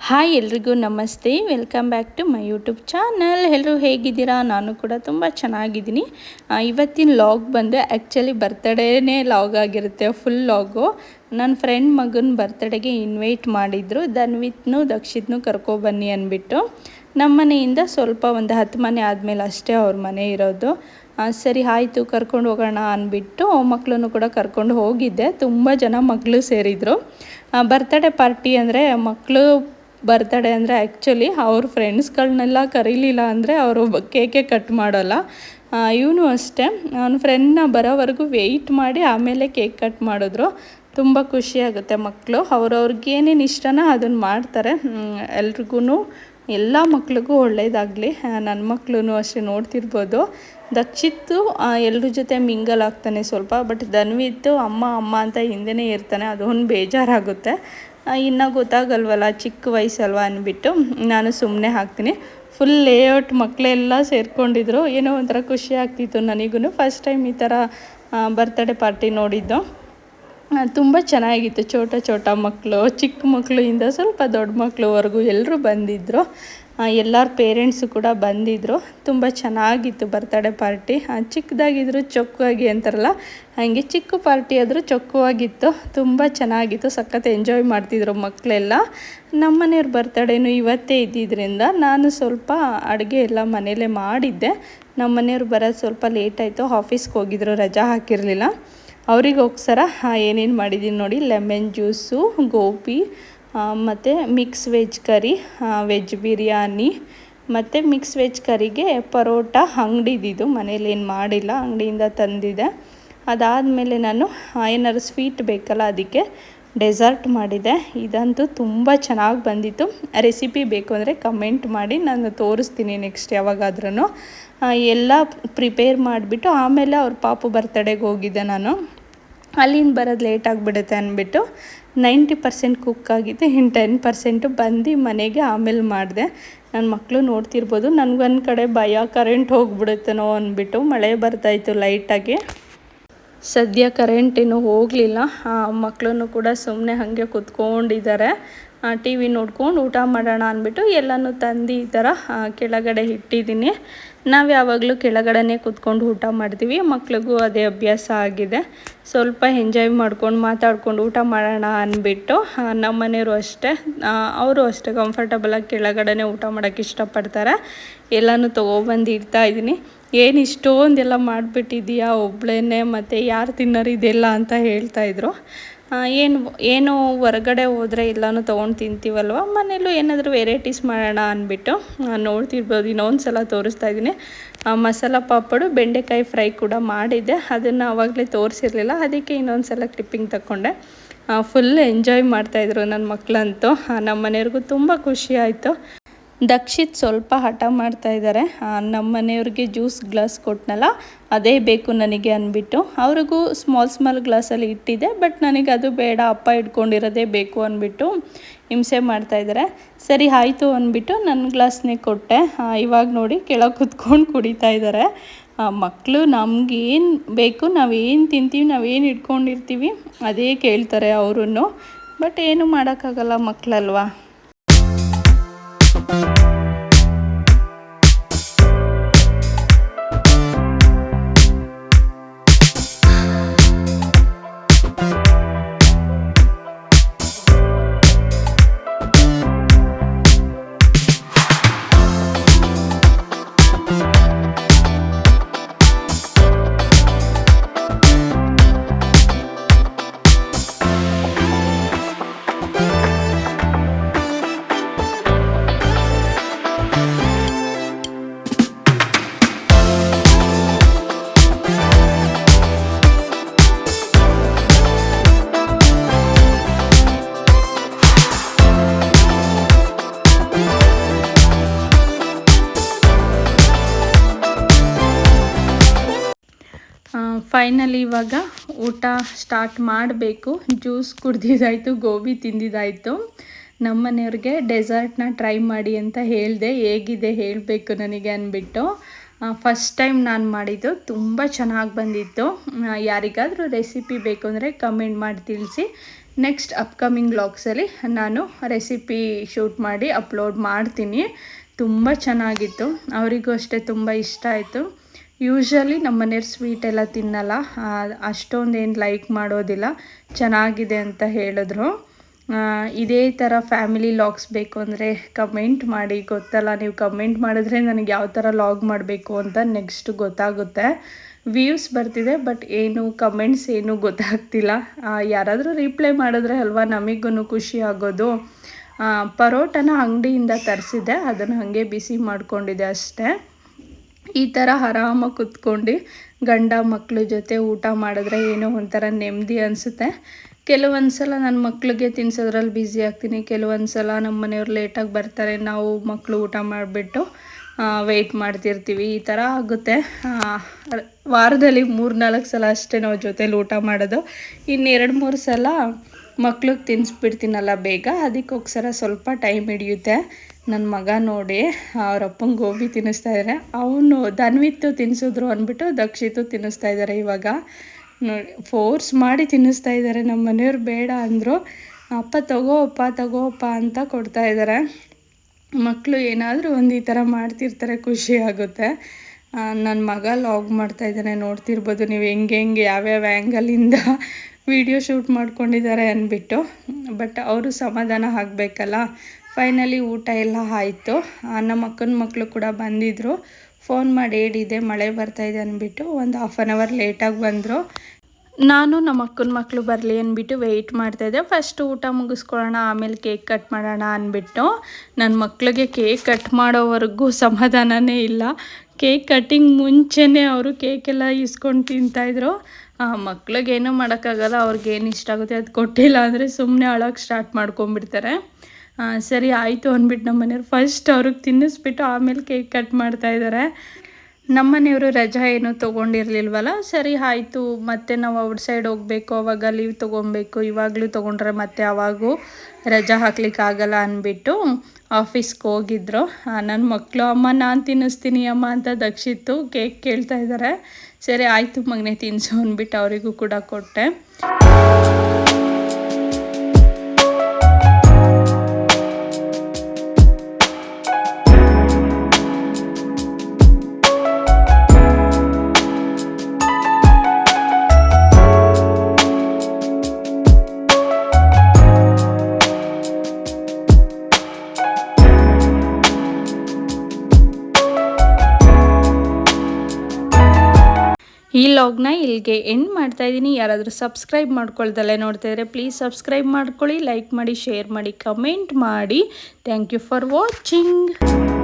Hi ಎಲ್ರಿಗೂ ನಮಸ್ತೆ, welcome back to my YouTube channel. ಎಲ್ಲರೂ ಹೇಗಿದ್ದೀರಾ? ನಾನು ಕೂಡ ತುಂಬ ಚೆನ್ನಾಗಿದ್ದೀನಿ. ಇವತ್ತಿನ ಲಾಗ್ ಬಂದು ಆ್ಯಕ್ಚುಲಿ ಬರ್ತಡೇನೇ ಲಾಗ್ ಆಗಿರುತ್ತೆ, ಫುಲ್ ಲಾಗು. ನನ್ನ ಫ್ರೆಂಡ್ ಮಗನ ಬರ್ತಡೇಗೆ ಇನ್ವೈಟ್ ಮಾಡಿದರು. ಧನ್ವಿತ್ನು ದಕ್ಷಿತ್ನು ಕರ್ಕೊಬನ್ನಿ ಅಂದ್ಬಿಟ್ಟು. ನಮ್ಮ ಮನೆಯಿಂದ ಸ್ವಲ್ಪ ಒಂದು 10 ಮನೆ ಆದಮೇಲೆ ಅಷ್ಟೇ ಅವ್ರ ಮನೆ ಇರೋದು. ಸರಿ ಆಯಿತು, ಕರ್ಕೊಂಡು ಹೋಗೋಣ ಅಂದ್ಬಿಟ್ಟು ಮಕ್ಕಳನ್ನು ಕೂಡ ಕರ್ಕೊಂಡು ಹೋಗಿದ್ದೆ. ತುಂಬ ಜನ ಮಕ್ಕಳು ಸೇರಿದರು. ಬರ್ತಡೇ ಪಾರ್ಟಿ ಅಂದರೆ ಮಕ್ಕಳು ಬರ್ತಡೇ ಅಂದರೆ ಆ್ಯಕ್ಚುಲಿ ಅವ್ರ ಫ್ರೆಂಡ್ಸ್ಗಳನ್ನೆಲ್ಲ ಕರೀಲಿಲ್ಲ ಅಂದರೆ ಅವರು ಕೇಕೆ ಕಟ್ ಮಾಡೋಲ್ಲ. ಇವನು ಅಷ್ಟೇ, ಅವನ ಫ್ರೆಂಡ್ನ ಬರೋವರೆಗೂ ವೆಯ್ಟ್ ಮಾಡಿ ಆಮೇಲೆ ಕೇಕ್ ಕಟ್ ಮಾಡಿದ್ರು. ತುಂಬ ಖುಷಿಯಾಗುತ್ತೆ. ಮಕ್ಕಳು ಅವ್ರವ್ರಿಗೆ ಏನೇನು ಇಷ್ಟನೋ ಅದನ್ನು ಮಾಡ್ತಾರೆ. ಎಲ್ರಿಗೂ ಎಲ್ಲ ಮಕ್ಳಿಗೂ ಒಳ್ಳೆಯದಾಗಲಿ. ನನ್ನ ಮಕ್ಕಳು ಅಷ್ಟೇ, ನೋಡ್ತಿರ್ಬೋದು. ದಕ್ಷಿತ್ತು ಎಲ್ಲರ ಜೊತೆ ಮಿಂಗಲ್ ಆಗ್ತಾನೆ ಸ್ವಲ್ಪ, ಬಟ್ ಧನ್ವಿತ್ತು ಅಮ್ಮ ಅಮ್ಮ ಅಂತ ಹಿಂದೆನೇ ಇರ್ತಾನೆ. ಅದೊಂದು ಬೇಜಾರಾಗುತ್ತೆ. ಇನ್ನೂ ಗೊತ್ತಾಗಲ್ವಲ್ಲ, ಚಿಕ್ಕ ವಯಸ್ಸಲ್ವ ಅಂದ್ಬಿಟ್ಟು ನಾನು ಸುಮ್ಮನೆ ಹಾಕ್ತೀನಿ. ಫುಲ್ ಲೇಔಟ್ ಮಕ್ಕಳೆಲ್ಲ ಸೇರಿಕೊಂಡಿದ್ರು. ಏನೋ ಒಂಥರ ಖುಷಿ ಆಗ್ತಿತ್ತು ನನಗೂ. ಫಸ್ಟ್ ಟೈಮ್ ಈ ಥರ ಬರ್ತ್ಡೇ ಪಾರ್ಟಿ ನೋಡಿದ್ದು. ತುಂಬ ಚೆನ್ನಾಗಿತ್ತು. ಚೋಟ ಮಕ್ಕಳು, ಚಿಕ್ಕ ಮಕ್ಕಳಿಂದ ಸ್ವಲ್ಪ ದೊಡ್ಡ ಮಕ್ಕಳವರೆಗೂ ಎಲ್ಲರೂ ಬಂದಿದ್ದರು. ಎಲ್ಲರ ಪೇರೆಂಟ್ಸು ಕೂಡ ಬಂದಿದ್ದರು. ತುಂಬ ಚೆನ್ನಾಗಿತ್ತು ಬರ್ತಡೇ ಪಾರ್ಟಿ. ಚಿಕ್ಕದಾಗಿದ್ರು ಚೊಕ್ಕವಾಗಿ ಅಂತಾರಲ್ಲ, ಹಾಗೆ ಚಿಕ್ಕ ಪಾರ್ಟಿ ಆದರೂ ಚೊಕ್ಕವಾಗಿತ್ತು. ತುಂಬ ಚೆನ್ನಾಗಿತ್ತು. ಸಖತ್ ಎಂಜಾಯ್ ಮಾಡ್ತಿದ್ರು ಮಕ್ಕಳೆಲ್ಲ. ನಮ್ಮ ಮನೆಯವ್ರ ಬರ್ತಡೇನು ಇವತ್ತೇ ಇದ್ದಿದ್ದರಿಂದ ನಾನು ಸ್ವಲ್ಪ ಅಡುಗೆ ಎಲ್ಲ ಮನೇಲೇ ಮಾಡಿದ್ದೆ. ನಮ್ಮ ಮನೆಯವ್ರು ಬರೋದು ಸ್ವಲ್ಪ ಲೇಟ್ ಆಯಿತು, ಆಫೀಸ್ಗೆ ಹೋಗಿದ್ರು, ರಜಾ ಹಾಕಿರಲಿಲ್ಲ. ಅವರಿಗೋಸ್ಕರ ಏನೇನು ಮಾಡಿದ್ದೀನಿ ನೋಡಿ. ಲೆಮನ್ ಜ್ಯೂಸು, ಗೋಬಿ, ಮತ್ತು ಮಿಕ್ಸ್ ವೆಜ್ ಕರಿ, ವೆಜ್ ಬಿರಿಯಾನಿ, ಮತ್ತು ಮಿಕ್ಸ್ ವೆಜ್ ಕರಿಗೆ ಪರೋಟ ಅಂಗಡಿದಿದ್ದು, ಮನೇಲೇನು ಮಾಡಿಲ್ಲ, ಅಂಗಡಿಯಿಂದ ತಂದಿದೆ. ಅದಾದಮೇಲೆ ನಾನು ಏನಾದ್ರು ಸ್ವೀಟ್ ಬೇಕಲ್ಲ, ಅದಕ್ಕೆ ಡೆಸರ್ಟ್ ಮಾಡಿದೆ. ಇದಂತೂ ತುಂಬ ಚೆನ್ನಾಗಿ ಬಂದಿತ್ತು. ರೆಸಿಪಿ ಬೇಕು ಅಂದರೆ ಕಮೆಂಟ್ ಮಾಡಿ, ನಾನು ತೋರಿಸ್ತೀನಿ ನೆಕ್ಸ್ಟ್ ಯಾವಾಗಾದ್ರೂ. ಎಲ್ಲ ಪ್ರಿಪೇರ್ ಮಾಡಿಬಿಟ್ಟು ಆಮೇಲೆ ಅವ್ರ ಪಾಪು ಬರ್ತಡೇಗೆ ಹೋಗಿದ್ದೆ ನಾನು. ಅಲ್ಲಿಂದ ಬರೋದು ಲೇಟ್ ಆಗಿಬಿಡುತ್ತೆ ಅಂದ್ಬಿಟ್ಟು 90% ಕುಕ್ ಆಗಿತ್ತು, ಇನ್ನು 10% ಬಂದು ಮನೆಗೆ ಆಮೇಲೆ ಮಾಡಿದೆ. ನನ್ನ ಮಕ್ಕಳು ನೋಡ್ತಿರ್ಬೋದು. ನನಗೊಂದು ಕಡೆ ಭಯ, ಕರೆಂಟ್ ಹೋಗಿಬಿಡುತ್ತೇನೋ ಅಂದ್ಬಿಟ್ಟು. ಮಳೆ ಬರ್ತಾಯಿತ್ತು ಲೈಟಾಗಿ. ಸದ್ಯ ಕರೆಂಟ್ ಏನೂ ಹೋಗಲಿಲ್ಲ. ಮಕ್ಕಳನ್ನು ಕೂಡ ಸುಮ್ಮನೆ ಹಾಗೆ ಕೂತ್ಕೊಂಡಿದ್ದಾರೆ. ಟಿ ವಿ ನೋಡ್ಕೊಂಡು ಊಟ ಮಾಡೋಣ ಅಂದ್ಬಿಟ್ಟು ಎಲ್ಲನೂ ತಂದು ಈ ಥರ ಕೆಳಗಡೆ ಇಟ್ಟಿದ್ದೀನಿ. ನಾವು ಯಾವಾಗಲೂ ಕೆಳಗಡೆನೇ ಕೂತ್ಕೊಂಡು ಊಟ ಮಾಡ್ತೀವಿ. ಮಕ್ಳಿಗೂ ಅದೇ ಅಭ್ಯಾಸ ಆಗಿದೆ. ಸ್ವಲ್ಪ ಎಂಜಾಯ್ ಮಾಡ್ಕೊಂಡು ಮಾತಾಡ್ಕೊಂಡು ಊಟ ಮಾಡೋಣ ಅಂದ್ಬಿಟ್ಟು. ನಮ್ಮ ಮನೆಯವರು ಅಷ್ಟೇ, ಅವರು ಅಷ್ಟೇ ಕಂಫರ್ಟಬಲಾಗಿ ಕೆಳಗಡೆನೇ ಊಟ ಮಾಡೋಕ್ಕೆ ಇಷ್ಟಪಡ್ತಾರೆ. ಎಲ್ಲನೂ ತೊಗೊಬಂದು ಇಡ್ತಾಯಿದ್ದೀನಿ. ಏನು ಇಷ್ಟೊಂದೆಲ್ಲ ಮಾಡಿಬಿಟ್ಟಿದ್ದೀಯಾ ಒಬ್ಬಳೇ, ಮತ್ತು ಯಾರು ತಿನ್ನೋರು ಇದೆಲ್ಲ ಅಂತ ಹೇಳ್ತಾಯಿದ್ರು. ಏನು ಹೊರಗಡೆ ಹೋದರೆ ಎಲ್ಲನೂ ತೊಗೊಂಡು ತಿಂತೀವಲ್ವ, ಮನೇಲೂ ಏನಾದರೂ ವೆರೈಟೀಸ್ ಮಾಡೋಣ ಅಂದ್ಬಿಟ್ಟು ನೋಡ್ತಿರ್ಬೋದು. ಇನ್ನೊಂದು ಸಲ ತೋರಿಸ್ತಾ ಇದ್ದೀನಿ. ಮಸಾಲ ಪಾಪಡು, ಬೆಂಡೆಕಾಯಿ ಫ್ರೈ ಕೂಡ ಮಾಡಿದ್ದೆ. ಅದನ್ನು ಆವಾಗಲೇ ತೋರಿಸಿರಲಿಲ್ಲ, ಅದಕ್ಕೆ ಇನ್ನೊಂದು ಸಲ ಕ್ಲಿಪ್ಪಿಂಗ್ ತಗೊಂಡೆ. ಫುಲ್ ಎಂಜಾಯ್ ಮಾಡ್ತಾಯಿದ್ರು ನನ್ನ ಮಕ್ಕಳಂತೂ. ನಮ್ಮ ಮನೆಯವ್ರಿಗೂ ತುಂಬ ಖುಷಿ ಆಯಿತು. ದಕ್ಷಿತ್ ಸ್ವಲ್ಪ ಹಠ ಮಾಡ್ತಾಯಿದ್ದಾರೆ. ನಮ್ಮ ಮನೆಯವ್ರಿಗೆ ಜ್ಯೂಸ್ ಗ್ಲಾಸ್ ಕೊಟ್ಟನಲ್ಲ, ಅದೇ ಬೇಕು ನನಗೆ ಅಂದ್ಬಿಟ್ಟು ಅವ್ರಿಗೂ ಸ್ಮಾಲ್ ಗ್ಲಾಸಲ್ಲಿ ಇಟ್ಟಿದ್ದೆ. ಬಟ್ ನನಗೆ ಅದು ಬೇಡ, ಅಪ್ಪ ಇಟ್ಕೊಂಡಿರೋದೇ ಬೇಕು ಅಂದ್ಬಿಟ್ಟು ಹಿಂಸೆ ಮಾಡ್ತಾಯಿದ್ದಾರೆ. ಸರಿ ಆಯಿತು ಅಂದ್ಬಿಟ್ಟು ನನ್ನ ಗ್ಲಾಸ್ನೇ ಕೊಟ್ಟೆ. ಇವಾಗ ನೋಡಿ ಕೆಳಗೆ ಕುತ್ಕೊಂಡು ಕುಡಿತಾ ಇದ್ದಾರೆ. ಮಕ್ಕಳು ನಮಗೇನು ಬೇಕು, ನಾವೇನು ತಿಂತೀವಿ, ನಾವೇನು ಇಟ್ಕೊಂಡಿರ್ತೀವಿ ಅದೇ ಕೇಳ್ತಾರೆ ಅವರೂ. ಬಟ್ ಏನು ಮಾಡೋಕ್ಕಾಗಲ್ಲ, ಮಕ್ಕಳಲ್ವಾ. ಫೈನಲಿ ಇವಾಗ ಊಟ ಸ್ಟಾರ್ಟ್ ಮಾಡಬೇಕು. ಜ್ಯೂಸ್ ಕುಡ್ದಿದ್ದಾಯಿತು, ಗೋಬಿ ತಿಂದಿದ್ದಾಯಿತು. ನಮ್ಮ ಮನೆಯವ್ರಿಗೆ ಡೆಸರ್ಟ್ನ ಟ್ರೈ ಮಾಡಿ ಅಂತ ಹೇಳಿದೆ. ಹೇಗಿದೆ ಹೇಳಬೇಕು ನನಗೆ ಅಂದ್ಬಿಟ್ಟು. ಫಸ್ಟ್ ಟೈಮ್ ನಾನು ಮಾಡಿದ್ದು, ತುಂಬ ಚೆನ್ನಾಗಿ ಬಂದಿತ್ತು. ಯಾರಿಗಾದರೂ ರೆಸಿಪಿ ಬೇಕು ಅಂದರೆ ಕಮೆಂಟ್ ಮಾಡಿ ತಿಳಿಸಿ. ನೆಕ್ಸ್ಟ್ ಅಪ್ಕಮಿಂಗ್ ವ್ಲಾಗ್ಸಲ್ಲಿ ನಾನು ರೆಸಿಪಿ ಶೂಟ್ ಮಾಡಿ ಅಪ್ಲೋಡ್ ಮಾಡ್ತೀನಿ. ತುಂಬ ಚೆನ್ನಾಗಿತ್ತು, ಅವರಿಗೂ ಅಷ್ಟೇ ತುಂಬ ಇಷ್ಟ ಆಯಿತು. ಯೂಶ್ವಲಿ ನಮ್ಮ ಮನೆಯವ್ರು ಸ್ವೀಟ್ ಎಲ್ಲ ತಿನ್ನಲ್ಲ, ಅಷ್ಟೊಂದೇನು ಲೈಕ್ ಮಾಡೋದಿಲ್ಲ. ಚೆನ್ನಾಗಿದೆ ಅಂತ ಹೇಳಿದ್ರು. ಇದೇ ಥರ ಫ್ಯಾಮಿಲಿ ಲಾಗ್ಸ್ ಬೇಕು ಅಂದರೆ ಕಮೆಂಟ್ ಮಾಡಿ. ಗೊತ್ತಲ್ಲ, ನೀವು ಕಮೆಂಟ್ ಮಾಡಿದ್ರೆ ನನಗೆ ಯಾವ ಥರ ಲಾಗ್ ಮಾಡಬೇಕು ಅಂತ ನೆಕ್ಸ್ಟ್ ಗೊತ್ತಾಗುತ್ತೆ. ವ್ಯೂಸ್ ಬರ್ತಿದೆ, ಬಟ್ ಏನು ಕಮೆಂಟ್ಸ್ ಏನೂ ಗೊತ್ತಾಗ್ತಿಲ್ಲ. ಯಾರಾದರೂ ರಿಪ್ಲೈ ಮಾಡಿದ್ರೆ ಅಲ್ವಾ ನಮಗೂ ಖುಷಿ ಆಗೋದು. ಪರೋಟನ ಅಂಗಡಿಯಿಂದ ತರಿಸಿದ್ದೆ, ಅದನ್ನು ಹಾಗೆ ಬಿಸಿ ಮಾಡ್ಕೊಂಡಿದ್ದೆ ಅಷ್ಟೇ. ಈ ಥರ ಆರಾಮಾಗಿ ಕುತ್ಕೊಂಡು ಗಂಡ ಮಕ್ಕಳ ಜೊತೆ ಊಟ ಮಾಡಿದ್ರೆ ಏನೋ ಒಂಥರ ನೆಮ್ಮದಿ ಅನಿಸುತ್ತೆ. ಕೆಲವೊಂದು ಸಲ ನನ್ನ ಮಕ್ಳಿಗೆ ತಿನ್ಸೋದ್ರಲ್ಲಿ ಬ್ಯುಸಿ ಆಗ್ತೀನಿ, ಕೆಲವೊಂದು ಸಲ ನಮ್ಮ ಮನೆಯವ್ರು ಲೇಟಾಗಿ ಬರ್ತಾರೆ, ನಾವು ಮಕ್ಕಳು ಊಟ ಮಾಡಿಬಿಟ್ಟು ವೆಯ್ಟ್ ಮಾಡ್ತಿರ್ತೀವಿ. ಈ ಥರ ಆಗುತ್ತೆ. ವಾರದಲ್ಲಿ 3-4 ಸಲ ಅಷ್ಟೇ ನಾವು ಜೊತೇಲಿ ಊಟ ಮಾಡೋದು. ಇನ್ನು 2-3 ಸಲ ಮಕ್ಳಿಗೆ ತಿನ್ನಿಸ್ಬಿಡ್ತೀನಲ್ಲ ಬೇಗ, ಅದಕ್ಕೋಸ್ಕರ ಸ್ವಲ್ಪ ಟೈಮ್ ಹಿಡಿಯುತ್ತೆ. ನನ್ನ ಮಗ ನೋಡಿ ಅವರಪ್ಪಂಗೆ ಗೋಬಿ ತಿನ್ನಿಸ್ತಾಯಿದ್ದಾರೆ. ಅವನು ಧನ್ವಿತ್ತು ತಿನ್ನಿಸಿದ್ರು ಅಂದ್ಬಿಟ್ಟು ದಕ್ಷಿತು ತಿನ್ನಿಸ್ತಾಯಿದ್ದಾರೆ. ಇವಾಗ ನೋಡಿ ಫೋರ್ಸ್ ಮಾಡಿ ತಿನ್ನಿಸ್ತಾ ಇದ್ದಾರೆ. ನಮ್ಮ ಮನೆಯವ್ರು ಬೇಡ ಅಂದರು, ಅಪ್ಪ ತಗೋಪ್ಪ ಅಂತ ಕೊಡ್ತಾಯಿದ್ದಾರೆ. ಮಕ್ಕಳು ಏನಾದರೂ ಒಂದು ಈ ಥರ ಮಾಡ್ತಿರ್ತಾರೆ, ಖುಷಿ ಆಗುತ್ತೆ. ನನ್ನ ಮಗ ಲಾಗ್ ಮಾಡ್ತಾಯಿದ್ದಾನೆ, ನೋಡ್ತಿರ್ಬೋದು ನೀವು ಹೆಂಗೆ ಯಾವ್ಯಾವ ಆ್ಯಂಗಲಿಂದ ವಿಡಿಯೋ ಶೂಟ್ ಮಾಡ್ಕೊಂಡಿದ್ದಾರೆ ಅಂದ್ಬಿಟ್ಟು. ಬಟ್ ಅವರು ಸಮಾಧಾನ ಆಗಬೇಕಲ್ಲ. ಫೈನಲಿ ಊಟ ಎಲ್ಲ ಆಯಿತು. ನಮ್ಮ ಅಕ್ಕನ ಮಕ್ಕಳು ಕೂಡ ಬಂದಿದ್ದರು. ಫೋನ್ ಮಾಡಿ ಹೇಳಿದ್ದೆ ಮಳೆ ಬರ್ತಾಯಿದೆ ಅಂದ್ಬಿಟ್ಟು, ಒಂದು 1/2 hour ಲೇಟಾಗಿ ಬಂದರು. ನಾನು ನಮ್ಮ ಅಕ್ಕನ ಮಕ್ಕಳು ಬರಲಿ ಅಂದ್ಬಿಟ್ಟು ವೆಯ್ಟ್ ಮಾಡ್ತಾಯಿದ್ದೆ. ಫಸ್ಟ್ ಊಟ ಮುಗಿಸ್ಕೊಳ್ಳೋಣ, ಆಮೇಲೆ ಕೇಕ್ ಕಟ್ ಮಾಡೋಣ ಅಂದ್ಬಿಟ್ಟು. ನನ್ನ ಮಕ್ಕಳಿಗೆ ಕೇಕ್ ಕಟ್ ಮಾಡೋವರೆಗೂ ಸಮಾಧಾನವೇ ಇಲ್ಲ. ಕೇಕ್ ಕಟ್ಟಿಂಗ್ ಮುಂಚೆನೇ ಅವರು ಕೇಕೆಲ್ಲ ಇಸ್ಕೊಂಡು ತಿಂತಾಯಿದ್ರು. ಮಕ್ಳಿಗೇನೂ ಮಾಡೋಕ್ಕಾಗಲ್ಲ, ಅವ್ರಿಗೇನು ಇಷ್ಟ ಆಗುತ್ತೆ ಅದು ಕೊಟ್ಟಿಲ್ಲ ಅಂದರೆ ಸುಮ್ಮನೆ ಅಳೋಕ್ಕೆ ಸ್ಟಾರ್ಟ್ ಮಾಡ್ಕೊಂಬಿಡ್ತಾರೆ. ಸರಿ ಆಯಿತು ಅಂದ್ಬಿಟ್ಟು ನಮ್ಮ ಮನೆಯವ್ರು ಫಸ್ಟ್ ಅವ್ರಿಗೆ ತಿನ್ನಿಸ್ಬಿಟ್ಟು ಆಮೇಲೆ ಕೇಕ್ ಕಟ್ ಮಾಡ್ತಾಯಿದ್ದಾರೆ. ನಮ್ಮ ಮನೆಯವರು ರಜಾ ಏನೂ ತೊಗೊಂಡಿರಲಿಲ್ವಲ್ಲ, ಸರಿ ಆಯಿತು. ಮತ್ತೆ ನಾವು ಔಟ್ಸೈಡ್ ಹೋಗಬೇಕು, ಅವಾಗ ಲೀವ್ ತೊಗೊಬೇಕು. ಇವಾಗಲೂ ತೊಗೊಂಡ್ರೆ ಮತ್ತೆ ಅವಾಗೂ ರಜಾ ಹಾಕ್ಲಿಕ್ಕಾಗಲ್ಲ ಅಂದ್ಬಿಟ್ಟು ಆಫೀಸ್ಗೆ ಹೋಗಿದ್ರು. ನನ್ನ ಮಕ್ಕಳು ಅಮ್ಮ ನಾನು ತಿನ್ನಿಸ್ತೀನಿ ಅಮ್ಮ ಅಂತ ದಕ್ಷಿತ್ತು ಕೇಕ್ ಕೇಳ್ತಾ ಇದ್ದಾರೆ. ಸರಿ ಆಯಿತು ಮಗನೇ ತಿನ್ನಿಸು ಅಂದ್ಬಿಟ್ಟು ಅವರಿಗೂ ಕೂಡ ಕೊಟ್ಟೆ. ಈ ಲಾಗ್ನ ಇಲ್ಲಿಗೆ ಎಂಡ್ ಮಾಡ್ತಾಯಿದ್ದೀನಿ. ಯಾರಾದರೂ ಸಬ್ಸ್ಕ್ರೈಬ್ ಮಾಡ್ಕೊಳ್ದಲ್ಲೇ ನೋಡ್ತಾಯಿದ್ರೆ ಪ್ಲೀಸ್ ಸಬ್ಸ್ಕ್ರೈಬ್ ಮಾಡ್ಕೊಳ್ಳಿ, ಲೈಕ್ ಮಾಡಿ, ಶೇರ್ ಮಾಡಿ, ಕಮೆಂಟ್ ಮಾಡಿ. Thank you for watching.